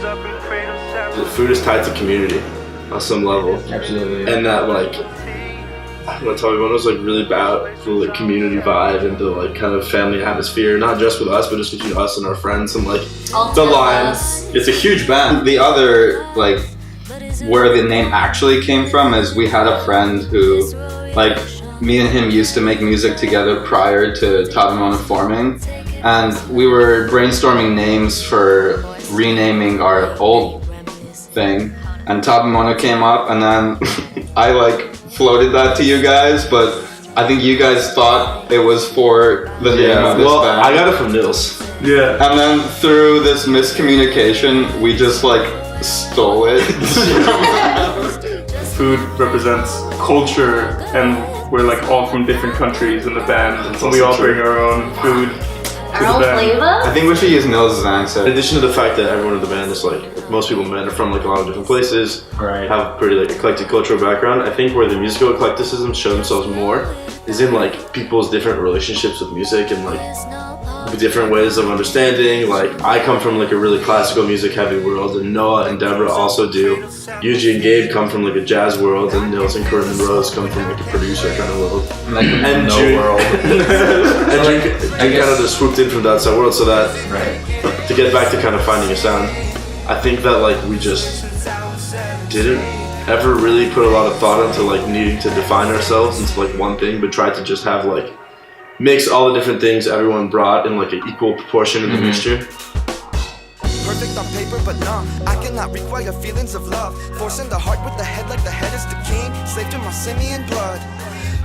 The food is tied to community on some level. Absolutely. And that like what Tabemono was like really about the like community vibe and the like kind of family atmosphere, not just with us, but just between us and our friends and like the lines. It's a huge band. The other like where the name actually came from is we had a friend who like me and him used to make music together prior to Tabemono forming, and we were brainstorming names for renaming our old thing, and Tabemono came up, and then I like floated that to you guys, but I think you guys thought it was for the name of this band. I got it from Nils. Yeah. And then through this miscommunication, we just like stole it. Food represents culture, and we're like all from different countries in the band, so we all bring our own food. Our own flavor? I think we should use Nils' answer. In addition to the fact that everyone in the band is like, most people in the band are from like a lot of different places, Right. have pretty like eclectic cultural background. I think where the musical eclecticism show themselves more is in like people's different relationships with music and like different ways of understanding. Like I come from like a really classical music heavy world, and Noah and Deborah also do. Yuji and Gabe come from like a jazz world, and Nils and Corinne and Rose come from like a producer kind of world. Like And no June- world. And June kind of just swooped in from the outside world, so that Right. to get back to kind of finding a sound, I think that like we just didn't ever really put a lot of thought into like needing to define ourselves into like one thing, but tried to just have like mix all the different things everyone brought in like an equal proportion in the mixture. Perfect on paper, but nah, I cannot require feelings of love. Forcing the heart with the head like the head is the king, slave to my simian blood.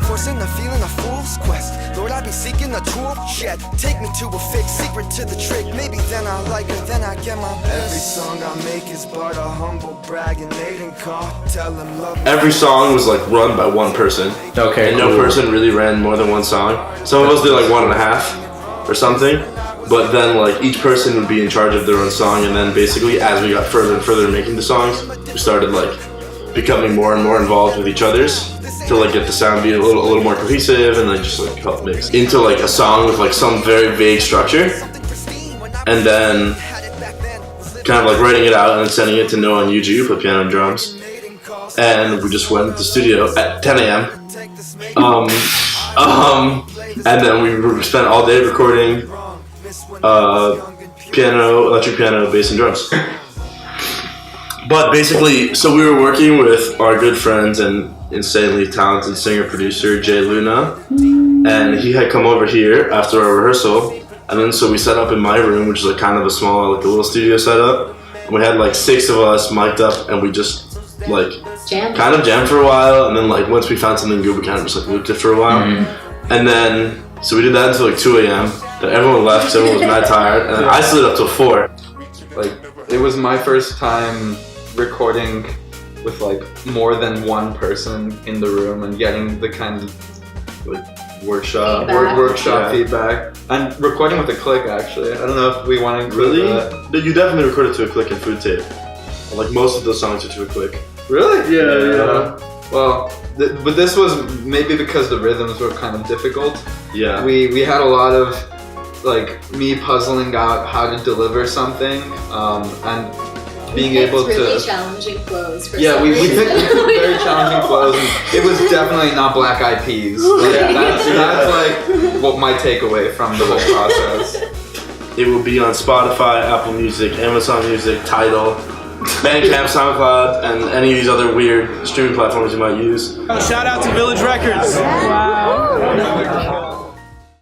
Forcing the feeling of fool's quest. Lord, I be seeking a tool shed. Take me to a fake secret to the trick. Maybe then I like her, then I get my best. Every song I make is but a humble brag, and they didn't call. Tell them love. Every song was like run by one person, Okay. and no person really ran more than one song. Some of us did like 1.5 or something, but then like each person would be in charge of their own song, and then basically as we got further and further in making the songs, we started like becoming more and more involved with each other's to like get the sound be a little more cohesive, and then just like help mix into like a song with like some very vague structure, and then kind of like writing it out and then sending it to Noah and Yuji, who play piano and drums, and we just went to the studio at 10 a.m. And then we spent all day recording piano, electric piano, bass, and drums. But basically, so we were working with our good friends and insanely talented singer-producer Jae Luna, and he had come over here after our rehearsal, and then so we set up in my room, which is like kind of a small, like a little studio setup, and we had like 6 of us mic'd up, and we just like kind of jammed for a while, and then like once we found something good, we kind of just like looped it for a while, and then so we did that until like 2 a.m. Then everyone left, because everyone was mad tired, and then I stayed up till 4. Like it was my first time recording with like more than one person in the room and getting the kind of like workshop feedback, and recording with a click. Actually, I don't know if we want to include that. You definitely recorded to a click in Food Tape. Like most of those songs are to a click. Really? Yeah. Well, but this was maybe because the rhythms were kind of difficult. Yeah. We had a lot of like me puzzling out how to deliver something, and being able really to challenging flows for we some picked reason. very challenging flows, and it was definitely not Black Eyed Peas. That's like what my takeaway from the whole process. It will be on Spotify, Apple Music, Amazon Music, Tidal, Bandcamp, SoundCloud, and any of these other weird streaming platforms you might use. Shout out to Village Records.